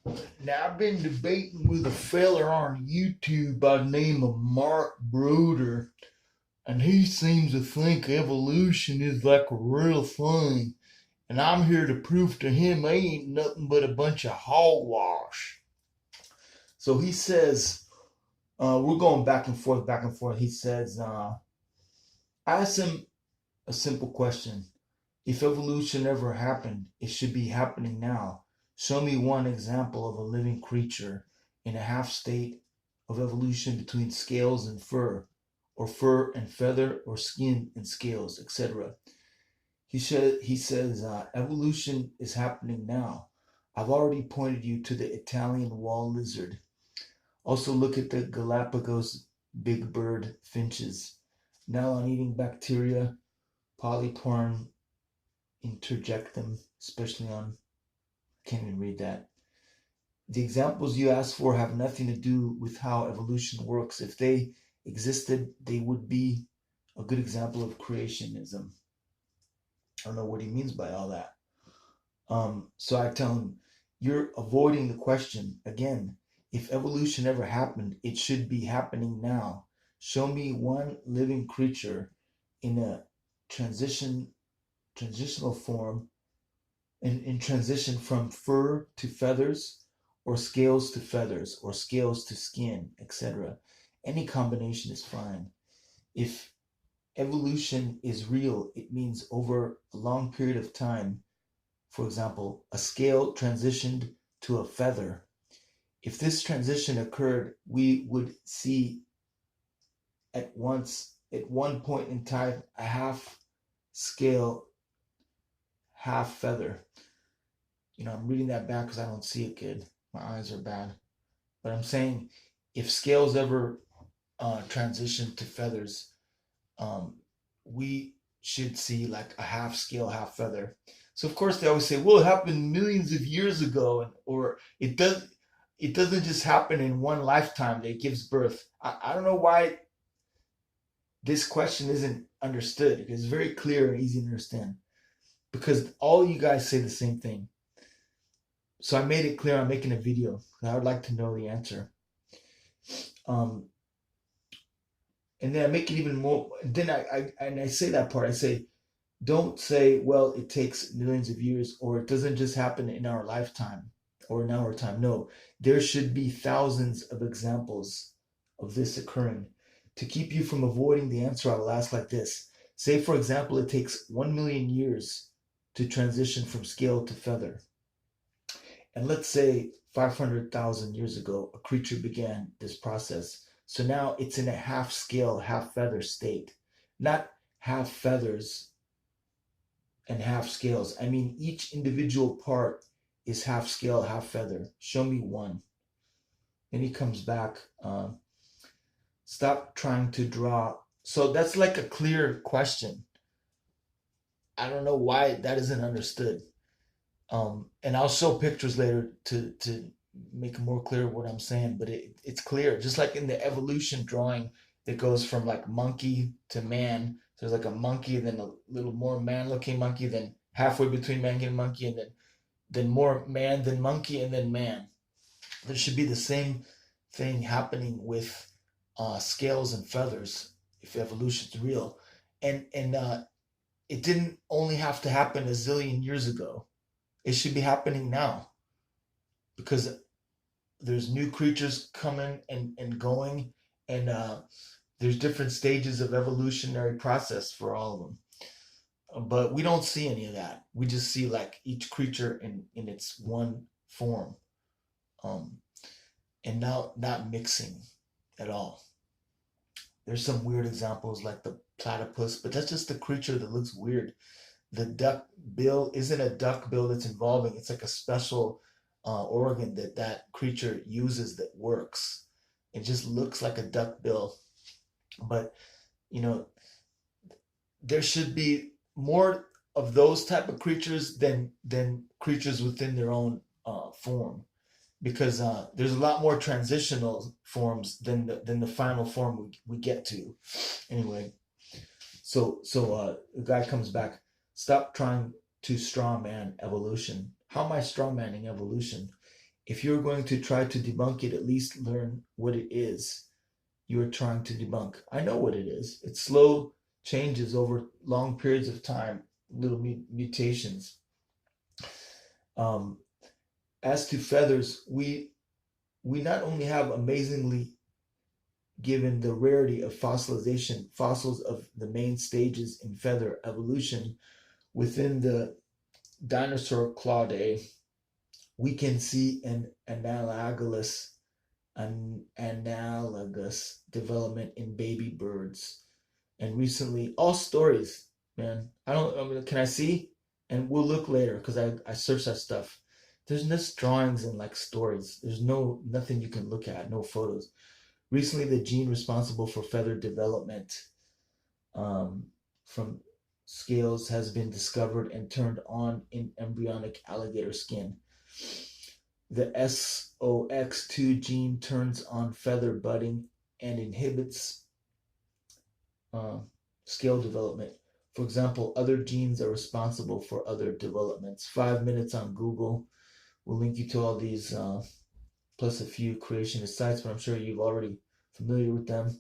Now, I've been debating with a feller on YouTube by the name of Mark Bruder, and he seems to think evolution is like a real thing. And I'm here to prove to him they ain't nothing but a bunch of hogwash. So he says, we're going back and forth, back and forth. He says, I asked him a simple question. If evolution ever happened, it should be happening now. Show me one example of a living creature in a half state of evolution between scales and fur, or fur and feather, or skin and scales, etc. He says evolution is happening now. I've already pointed you to the Italian wall lizard. Also look at the Galapagos big bird finches. Now on eating bacteria, polyporn interject them, especially on, I can't even read that. The examples you ask for have nothing to do with how evolution works. If they existed, they would be a good example of creationism. I don't know what he means by all that. So I tell him, you're avoiding the question. Again, if evolution ever happened, it should be happening now. Show me one living creature in a transitional form in transition from fur to feathers, or scales to feathers, or scales to skin, etc. Any combination is fine. If evolution is real, it means over a long period of time, for example, a scale transitioned to a feather. If this transition occurred, we would see at one point in time, a half scale, half feather. I'm reading that back because I don't see it good. My eyes are bad. But I'm saying if scales ever transition to feathers, um, we should see like a half scale, half feather. So of course they always say, well, it happened millions of years ago, or it doesn't just happen in one lifetime that it gives birth. I don't know why this question isn't understood, because it's very clear and easy to understand. Because all you guys say the same thing. So I made it clear I'm making a video. I would like to know the answer. Um, and then I make it even more. Then I say that part. I say, don't say, well, it takes millions of years, or it doesn't just happen in our lifetime or in our time. No, there should be thousands of examples of this occurring. To keep you from avoiding the answer, I will ask like this. Say, for example, it takes 1 million years to transition from scale to feather. And let's say 500,000 years ago, a creature began this process. So now it's in a half scale, half feather state. Not half feathers and half scales. I mean, each individual part is half scale, half feather. Show me one. Then he comes back. Stop trying to draw. So that's like a clear question. I don't know why that isn't understood. And I'll show pictures later to make it more clear what I'm saying. But it's clear, just like in the evolution drawing that goes from like monkey to man. So there's like a monkey, then a little more man-looking monkey, then halfway between man and monkey, and then more man than monkey, and then man. There should be the same thing happening with scales and feathers if evolution's real, and it didn't only have to happen a zillion years ago. It should be happening now, because there's new creatures coming and going, and there's different stages of evolutionary process for all of them. But we don't see any of that. We just see like each creature in its one form, um, and now not mixing at all. There's some weird examples like the platypus, but that's just a creature that looks weird. The duck bill isn't a duck bill that's involving. It's like a special organ that creature uses that works. It just looks like a duck bill, but you know there should be more of those type of creatures than creatures within their own form, because there's a lot more transitional forms than the final form we get to. Anyway, so the guy comes back. Stop trying to straw man evolution. How am I straw manning evolution? If you're going to try to debunk it, at least learn what it is you're trying to debunk. I know what it is. It's slow changes over long periods of time, little mutations. Um, as to feathers, we not only have amazingly given the rarity of fossilization, fossils of the main stages in feather evolution within the dinosaur claude, we can see an analogous development in baby birds. And recently, all stories, man. I mean, can I see? And we'll look later because I searched that stuff. There's just drawings and like stories. There's nothing you can look at, no photos. Recently, the gene responsible for feather development um, from scales has been discovered and turned on in embryonic alligator skin. The SOX2 gene turns on feather budding and inhibits uh, scale development. For example, other genes are responsible for other developments. 5 minutes on Google will link you to all these, plus a few creationist sites, but I'm sure you've already familiar with them.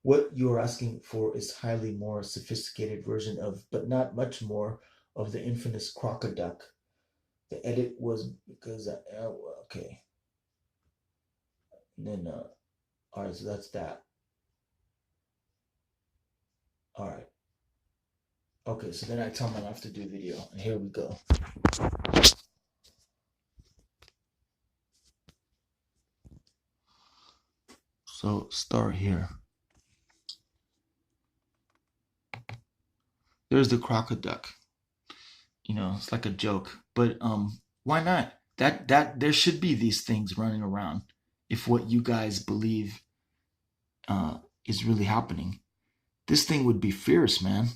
What you're asking for is highly more sophisticated version of, but not much more, of the infamous crocoduck. The edit was because, okay. And then, all right, so that's that. All right. Okay, so then I tell my wife to do video, and here we go. So start here. There's the crocoduck. It's like a joke, but why not? That there should be these things running around if what you guys believe is really happening. This thing would be fierce, man.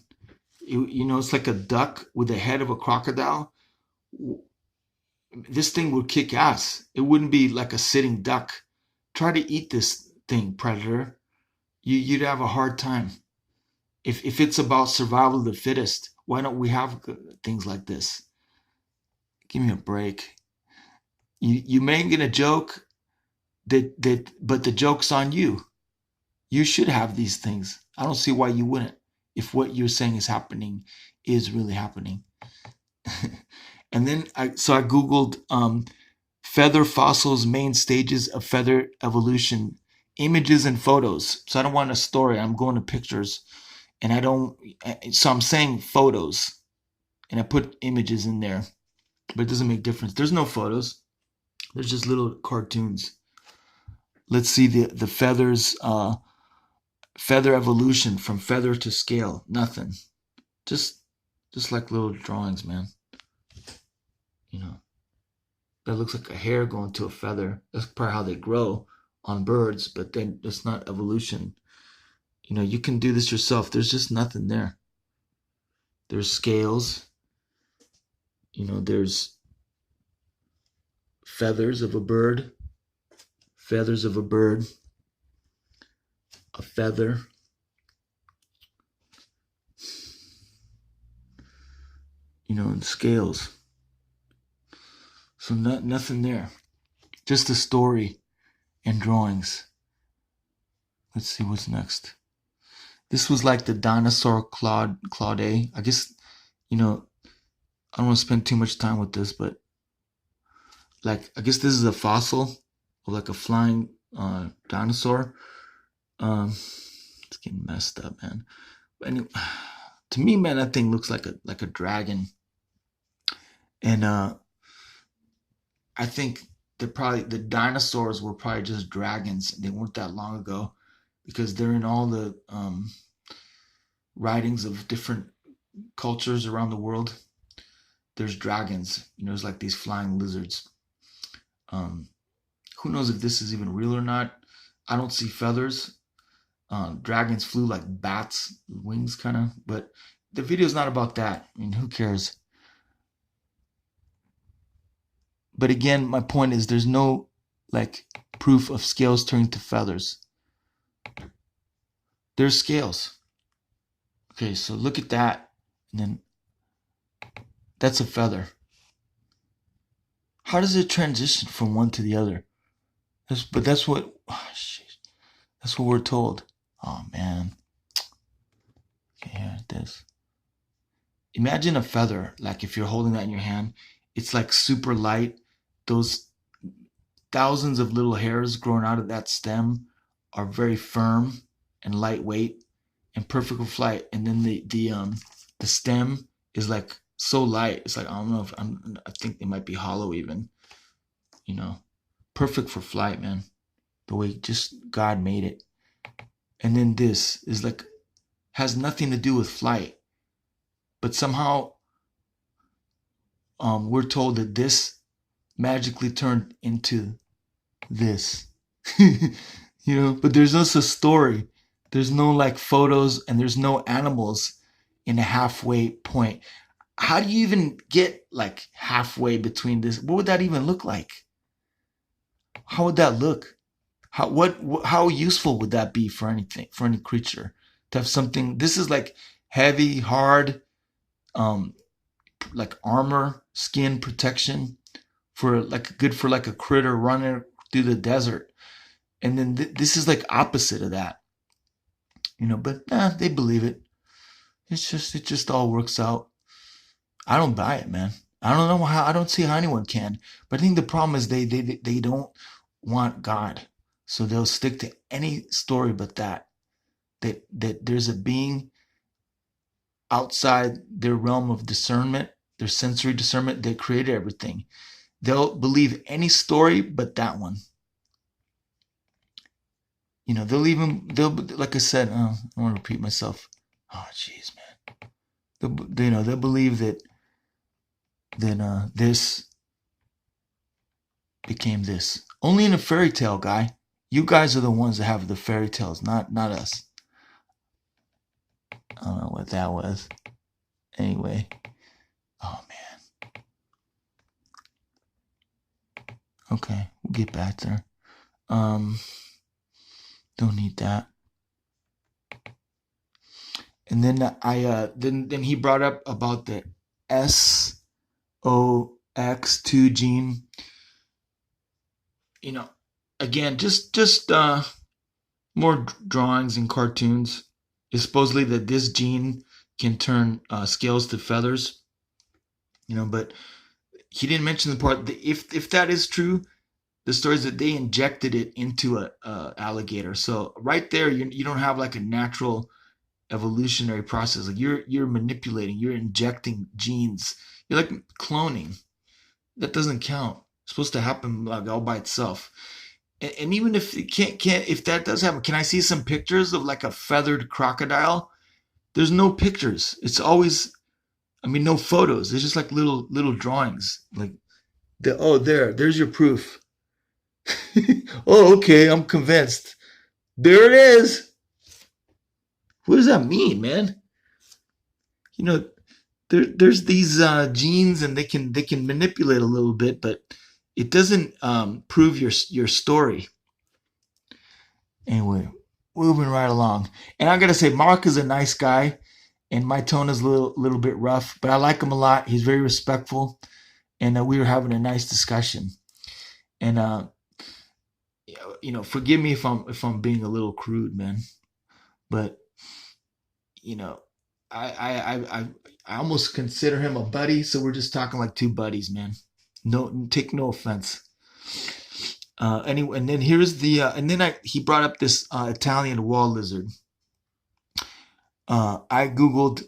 It's like a duck with the head of a crocodile. This thing would kick ass. It wouldn't be like a sitting duck. Try to eat this thing, predator. You'd have a hard time. If it's about survival of the fittest, why don't we have things like this? Give me a break. You making a joke but the joke's on you. You should have these things. I don't see why you wouldn't if what you're saying is happening is really happening. And then I googled feather fossils, main stages of feather evolution, images and photos. So I don't want a story. I'm going to pictures, and I don't. So I'm saying photos, and I put images in there, but it doesn't make difference. There's no photos. There's just little cartoons. Let's see the feathers. Feather evolution from feather to scale. Nothing. Just like little drawings, man. That looks like a hair going to a feather. That's probably how they grow on birds, but then it's not evolution. You can do this yourself. There's just nothing there. There's scales. There's feathers of a bird. Feathers of a bird. A feather. And scales. So nothing there. Just a story and drawings. Let's see what's next. This was like the dinosaur claude. I guess, I don't want to spend too much time with this, but like, I guess this is a fossil of like a flying dinosaur. It's getting messed up, man. But anyway, to me, man, that thing looks like a dragon. And I think the dinosaurs were probably just dragons. They weren't that long ago, because they're in all the writings of different cultures around the world. There's dragons. There's like these flying lizards. Who knows if this is even real or not? I don't see feathers. Dragons flew like bats, wings kind of. But the video's not about that. I mean, who cares? But again, my point is there's no like proof of scales turning to feathers. There's scales. Okay, so look at that. And then that's a feather. How does it transition from one to the other? But that's what, that's what we're told. Oh man, okay, here this. Imagine a feather, like if you're holding that in your hand, it's like super light. Those thousands of little hairs growing out of that stem are very firm and lightweight and perfect for flight. And then the stem is like so light. It's like I don't know if I think it might be hollow even. You know, perfect for flight, man. The way just God made it. And then this is like has nothing to do with flight, but somehow we're told that this magically turned into this. But there's also a story. There's no like photos and there's no animals in a halfway point. How do you even get like halfway between this? What would that even look like? How would that look? How useful would that be for anything, for any creature to have something? This is like heavy, hard, um, like armor, skin protection for like good for like a critter running through the desert. And then this is like opposite of that, but they believe it. It just all works out. I don't buy it, man. I don't know how. I don't see how anyone can. But I think the problem is they don't want God, so they'll stick to any story but that. That there's a being outside their realm of discernment, their sensory discernment. They created everything. They'll believe any story but that one. They'll like I said. I don't want to repeat myself. Oh, jeez, man. They'll believe that this became this. Only in a fairy tale, guy. You guys are the ones that have the fairy tales, not us. I don't know what that was. Anyway. Oh, man. Okay, we'll get back there. Don't need that. And then then he brought up about the SOX2 gene. Again, just more drawings and cartoons. It's supposedly that this gene can turn scales to feathers. But he didn't mention the part that if that is true, the story is that they injected it into a alligator. So right there, you don't have like a natural evolutionary process. Like you're manipulating, you're injecting genes. You're like cloning. That doesn't count. It's supposed to happen like all by itself. And even if it can't if that does happen, can I see some pictures of like a feathered crocodile? There's no pictures. It's always, no photos. It's just like little drawings. Like there's your proof. Oh, okay, I'm convinced. There it is. What does that mean, man? There's these genes, and they can manipulate a little bit, but it doesn't prove your story. Anyway, moving right along. And I gotta say, Mark is a nice guy, and my tone is a little bit rough, but I like him a lot. He's very respectful, and we were having a nice discussion. And forgive me if I'm being a little crude, man, but I almost consider him a buddy, so we're just talking like two buddies, man. No, take no offense. Anyway, and then here's the and then he brought up this Italian wall lizard. I googled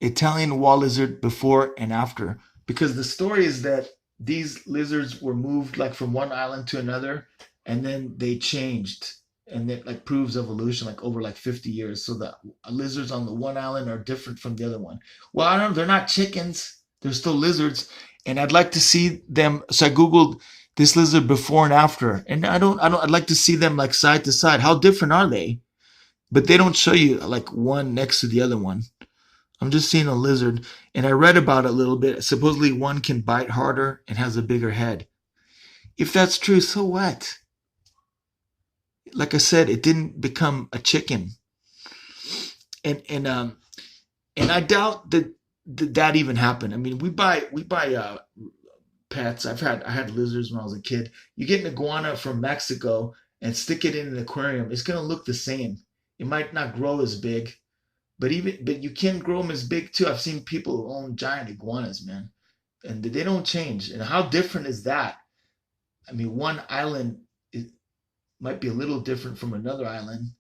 Italian wall lizard before and after, because the story is that these lizards were moved like from one island to another, and then they changed, and it like proves evolution like over like 50 years. So the lizards on the one island are different from the other one. Well, I don't know. They're not chickens. They're still lizards, and I'd like to see them. So I googled this lizard before and after, and I'd like to see them like side to side. How different are they? But they don't show you like one next to the other one. I'm just seeing a lizard, and I read about it a little bit. Supposedly one can bite harder and has a bigger head. If that's true, so what? Like I said, it didn't become a chicken, and I doubt that even happened. We buy pets. I had lizards when I was a kid. You get an iguana from Mexico and stick it in an aquarium, it's gonna look the same. It might not grow as big, but you can grow them as big too. I've seen people who own giant iguanas, man, and they don't change. And how different is that? I mean, one island is, might be a little different from another island,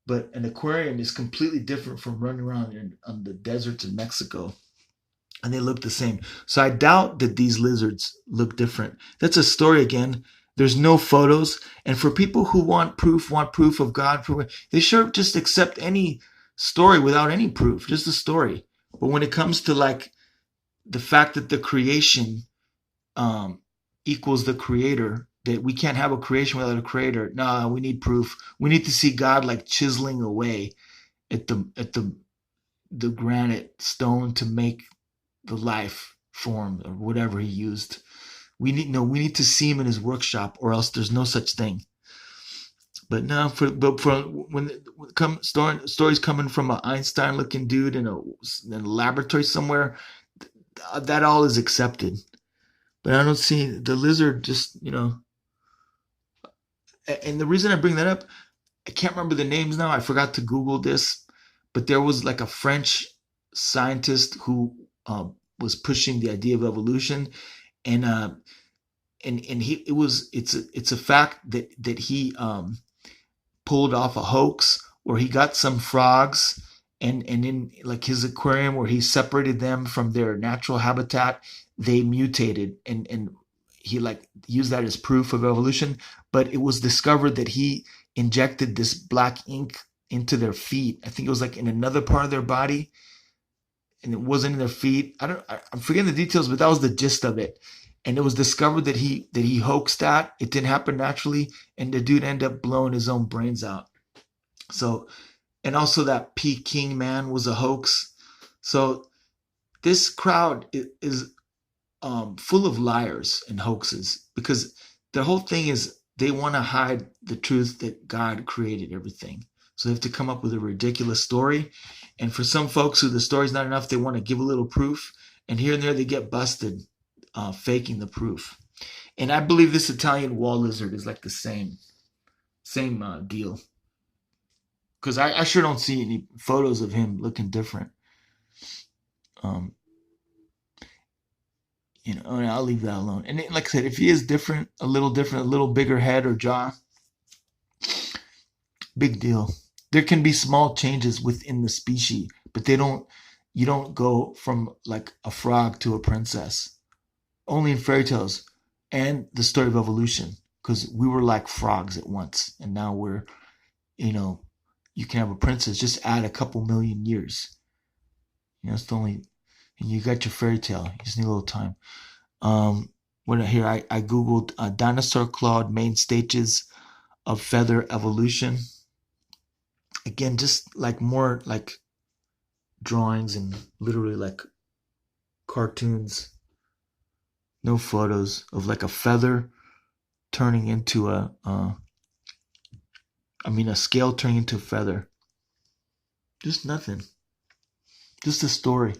but an aquarium is completely different from running around on the deserts of Mexico, and they look the same. So I doubt that these lizards look different. That's a story again. There's no photos, and for people who want proof of God, they sure just accept any story without any proof, just a story. But when it comes to like the fact that the creation um, equals the creator, that we can't have a creation without a creator. No, we need proof. We need to see God like chiseling away at the granite stone to make the life form or whatever he used. We need no. We need to see him in his workshop, or else there's no such thing. But for when stories coming from an Einstein looking dude in a laboratory somewhere, that all is accepted. But I don't see the lizard just and the reason I bring that up, I can't remember the names now. I forgot to Google this, but there was like a French scientist who was pushing the idea of evolution, and it's a fact that he pulled off a hoax where he got some frogs and in like his aquarium where he separated them from their natural habitat, they mutated and he like used that as proof of evolution. But it was discovered that he injected this black ink into their feet. I think it was like in another part of their body, and it wasn't in their feet. I'm forgetting the details, but that was the gist of it. And it was discovered that he hoaxed that. It didn't happen naturally, and the dude ended up blowing his own brains out. So, and also that Peking man was a hoax. So this crowd is full of liars and hoaxes because the whole thing is they want to hide the truth that God created everything. So they have to come up with a ridiculous story. And for some folks who the story's not enough, they want to give a little proof. And here and there they get busted faking the proof. And I believe this Italian wall lizard is like the same deal. Because I sure don't see any photos of him looking different. Um, I'll leave that alone. And like I said, if he is different, a little bigger head or jaw, big deal. There can be small changes within the species, but you don't go from like a frog to a princess. Only in fairy tales and the story of evolution, because we were like frogs at once, and now we're, you know, you can have a princess. Just add a couple million years. It's the only, and you got your fairy tale. You just need a little time. When here I googled dinosaur clawed main stages of feather evolution. Again, just like more like drawings and literally like cartoons. No photos of like a feather turning into a scale turning into a feather. Just nothing. Just a story.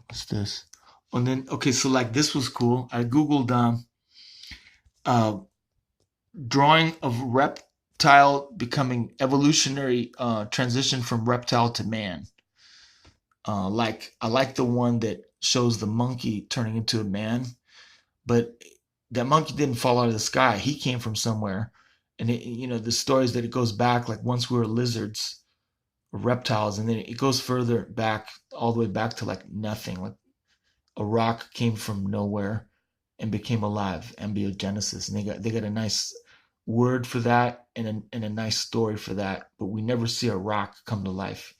What's this? And then okay, so like this was cool. I googled uh, drawing of reptile becoming evolutionary transition from reptile to man. Like I like the one that shows the monkey turning into a man, but that monkey didn't fall out of the sky. He came from somewhere, and the stories that it goes back like once we were lizards or reptiles, and then it goes further back, all the way back to like nothing. Like a rock came from nowhere and became alive, embryogenesis, and they got a nice word for that and a nice story for that. But we never see a rock come to life.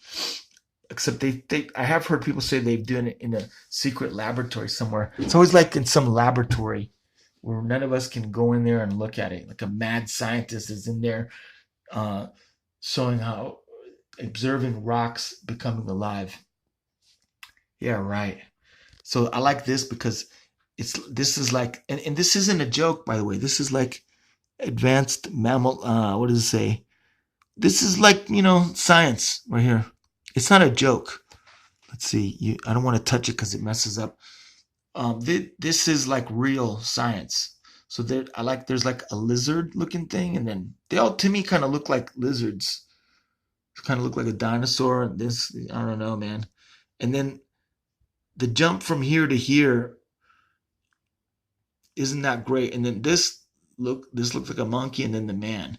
Except I have heard people say they've done it in a secret laboratory somewhere. It's always like in some laboratory where none of us can go in there and look at it. Like a mad scientist is in there uh, showing how observing rocks becoming alive. Yeah, right. So I like this because this is like, and this isn't a joke, by the way. This is like advanced mammal. What does it say? This is like science right here. It's not a joke. Let's see. I don't want to touch it because it messes up. This is like real science. So there's like a lizard looking thing, and then they all to me kind of look like lizards. Kind of look like a dinosaur. And this, I don't know, man. And then the jump from here to here isn't that great. And then this looks like a monkey, and then the man.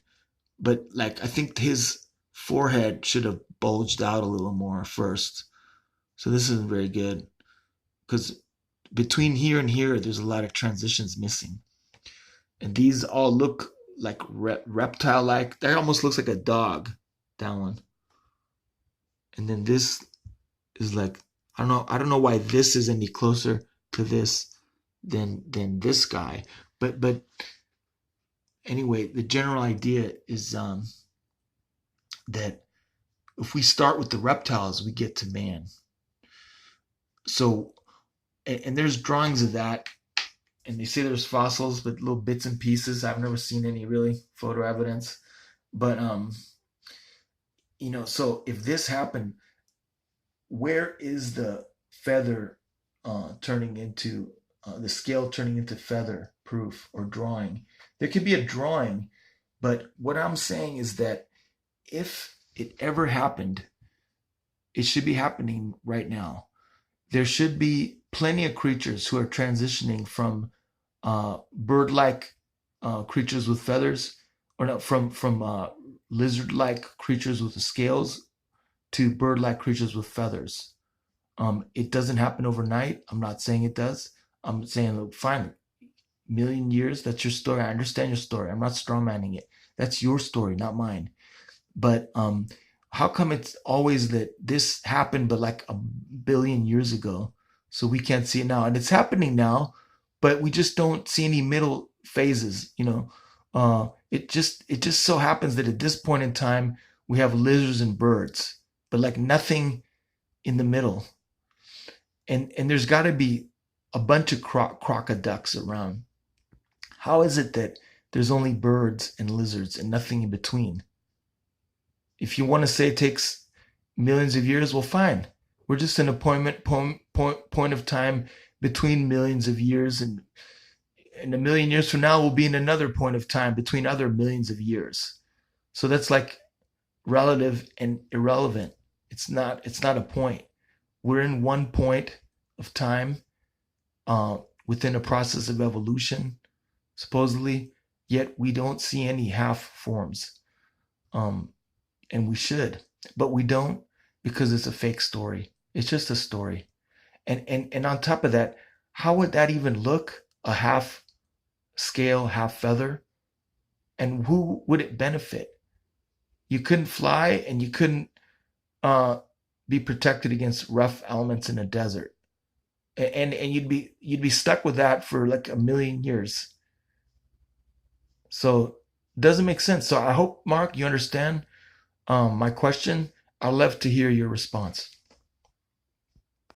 But like I think his forehead should have bulged out a little more first. So this isn't very good because between here and here, there's a lot of transitions missing, and these all look like reptile-like. That almost looks like a dog. That one, and then this is like I don't know. I don't know why this is any closer to this than this guy. But anyway, the general idea is that if we start with the reptiles, we get to man. So, and there's drawings of that, and they say there's fossils, but little bits and pieces. I've never seen any really photo evidence. But so if this happened, where is the feather turning into the scale turning into feather proof or drawing? There could be a drawing, but what I'm saying is that if it ever happened, it should be happening right now. There should be plenty of creatures who are transitioning from bird-like creatures with feathers, or no, from lizard-like creatures with the scales to bird-like creatures with feathers. It doesn't happen overnight. I'm not saying it does. I'm saying, look, fine, million years. That's your story. I understand your story. I'm not strawmanning it. That's your story, not mine. But how come it's always that this happened, but like a billion years ago, so we can't see it now, and it's happening now, but we just don't see any middle phases. It just so happens that at this point in time we have lizards and birds, but like nothing in the middle, and there's got to be a bunch of crocoducks around. How is it that there's only birds and lizards and nothing in between? If you want to say it takes millions of years, well, fine. We're just in a point of time between millions of years, and a million years from now, we'll be in another point of time between other millions of years. So that's like relative and irrelevant. It's not a point. We're in one point of time within a process of evolution, supposedly, yet we don't see any half forms. Um, and we should, but we don't because it's a fake story. It's just a story. And on top of that, how would that even look? A half scale, half feather? And who would it benefit? You couldn't fly and you couldn't uh, be protected against rough elements in a desert. And you'd be stuck with that for like a million years. So it doesn't make sense. So I hope, Mark, you understand my question. I'd love to hear your response.